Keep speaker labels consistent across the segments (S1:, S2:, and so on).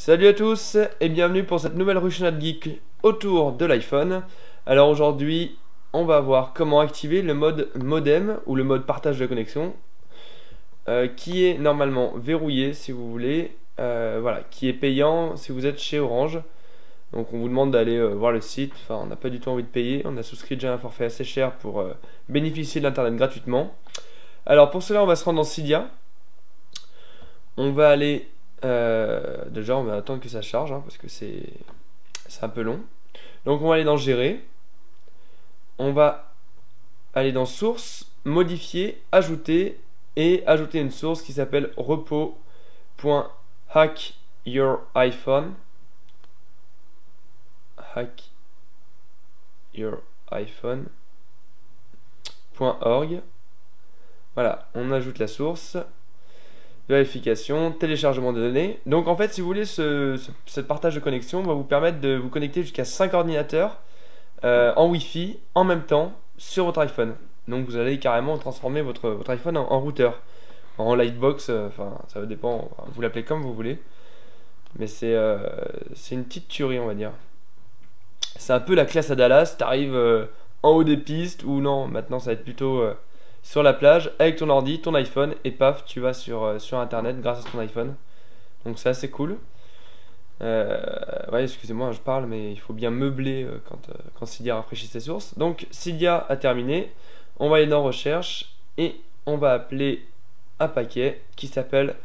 S1: Salut à tous et bienvenue pour cette nouvelle Russian Geek autour de l'iPhone. Alors aujourd'hui, on va voir comment activer le mode modem ou le mode partage de connexion qui est normalement verrouillé si vous voulez, voilà, qui est payant si vous êtes chez Orange. Donc on vous demande d'aller voir le site, enfin on n'a pas du tout envie de payer, on a souscrit déjà un forfait assez cher pour bénéficier de l'internet gratuitement. Alors pour cela on va se rendre dans Cydia, on va aller... déjà, on va attendre que ça charge parce que c'est un peu long. Donc, on va aller dans Gérer. On va aller dans Source, Modifier, Ajouter et ajouter une source qui s'appelle repo.hackyouриphone. hackyouриphone.org. Voilà, on ajoute la source. Vérification, téléchargement de données. Donc en fait, si vous voulez, cette partage de connexion va vous permettre de vous connecter jusqu'à 5 ordinateurs en Wi-Fi en même temps sur votre iPhone. Donc vous allez carrément transformer votre iPhone en routeur, en Livebox, enfin ça dépend, vous l'appelez comme vous voulez. Mais c'est une petite tuerie on va dire. C'est un peu la classe à Dallas, t'arrives en haut des pistes ou non, maintenant ça va être plutôt... sur la plage avec ton ordi, ton iPhone et paf, tu vas sur internet grâce à ton iPhone. Donc c'est assez cool. Ouais, excusez-moi, je parle, mais il faut bien meubler quand Cydia rafraîchit ses sources. Donc Cydia a terminé. On va aller dans Recherche et on va appeler un paquet qui s'appelle...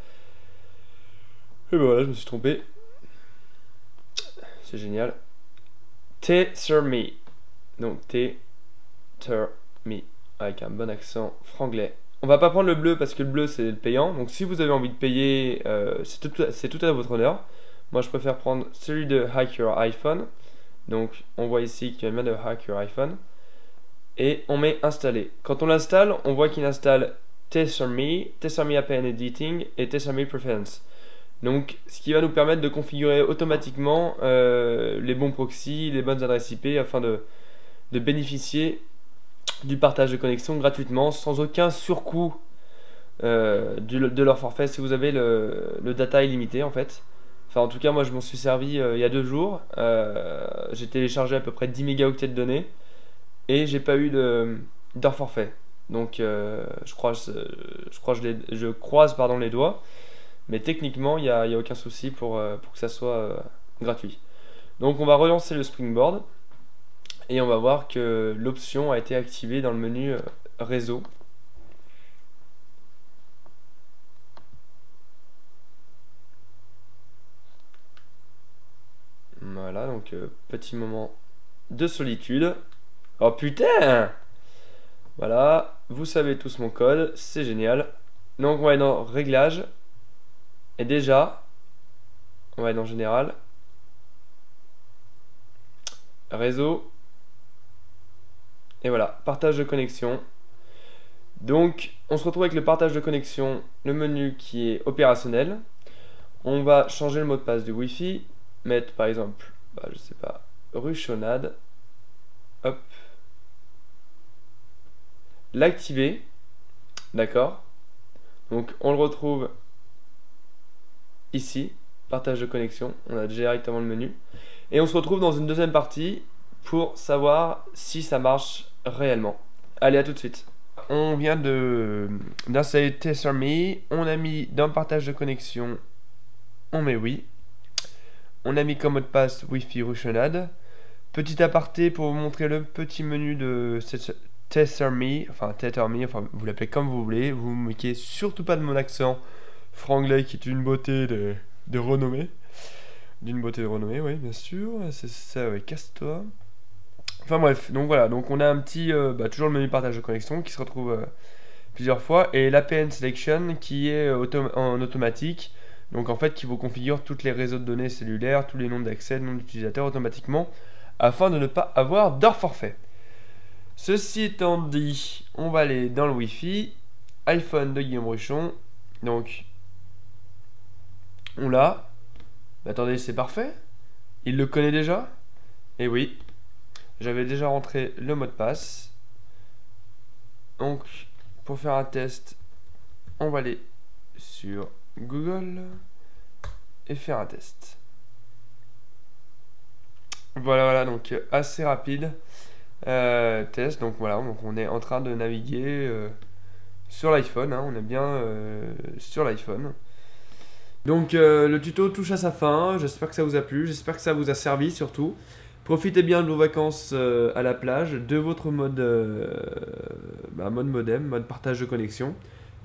S1: Et ben voilà, je me suis trompé. C'est génial. Tetherme. Donc Tetherme. Avec un bon accent franglais. On va pas prendre le bleu parce que le bleu c'est le payant. Donc si vous avez envie de payer, c'est tout à votre honneur. Moi je préfère prendre celui de Hack Your iPhone. Donc on voit ici qu'il y a le de Hack Your iPhone. Et on met installer. Quand on l'installe, on voit qu'il installe Tetherme, Tetherme APN Editing et Tetherme Preference. Donc ce qui va nous permettre de configurer automatiquement les bons proxys, les bonnes adresses IP afin de bénéficier du partage de connexion gratuitement sans aucun surcoût de leur forfait si vous avez le data illimité en fait. Enfin en tout cas moi je m'en suis servi il y a 2 jours. J'ai téléchargé à peu près 10 mégaoctets de données et j'ai pas eu d'heure forfait. Donc je croise les doigts. Mais techniquement il n'y a aucun souci pour que ça soit gratuit. Donc on va relancer le Springboard. Et on va voir que l'option a été activée dans le menu réseau. Voilà, donc petit moment de solitude. Oh putain! Voilà, vous savez tous mon code, c'est génial. Donc on va aller dans Réglages. Et déjà, on va aller dans Général. Réseau. Et voilà, partage de connexion. Donc, on se retrouve avec le partage de connexion, le menu qui est opérationnel. On va changer le mot de passe du Wi-Fi, mettre par exemple, je sais pas, Ruchonade. Hop. L'activer. D'accord. Donc, on le retrouve ici, partage de connexion. On a directement le menu. Et on se retrouve dans une deuxième partie pour savoir si ça marche réellement. Allez, à tout de suite. On vient d'installer Tetherme. On a mis dans le partage de connexion, on met oui. On a mis comme mot de passe Wi-Fi Ruchonade. Petit aparté pour vous montrer le petit menu de Tetherme, enfin vous l'appelez comme vous voulez. Vous ne moquez surtout pas de mon accent franglais qui est une beauté de renommée. D'une beauté de renommée, oui, bien sûr. C'est ça, oui, casse-toi. Enfin bref, donc voilà, donc on a un petit, toujours le menu partage de connexion qui se retrouve plusieurs fois, et l'APN Selection qui est en automatique, donc en fait qui vous configure tous les réseaux de données cellulaires, tous les noms d'accès, noms d'utilisateurs automatiquement, afin de ne pas avoir d'heure forfait. Ceci étant dit, on va aller dans le Wi-Fi, iPhone de Guillaume Ruchon, donc on l'a. Attendez, c'est parfait. Il le connaît déjà? Et oui. J'avais déjà rentré le mot de passe. Donc, pour faire un test, on va aller sur Google et faire un test. Voilà, donc assez rapide. Test, donc voilà, donc on est en train de naviguer sur l'iPhone, hein, on est bien sur l'iPhone. Donc le tuto touche à sa fin, j'espère que ça vous a plu, j'espère que ça vous a servi surtout. Profitez bien de vos vacances à la plage, de votre mode modem, mode partage de connexion.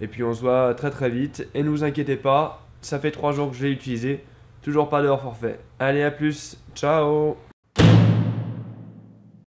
S1: Et puis on se voit très très vite. Et ne vous inquiétez pas, ça fait 3 jours que je l'ai utilisé, toujours pas de hors forfait. Allez, à plus, ciao!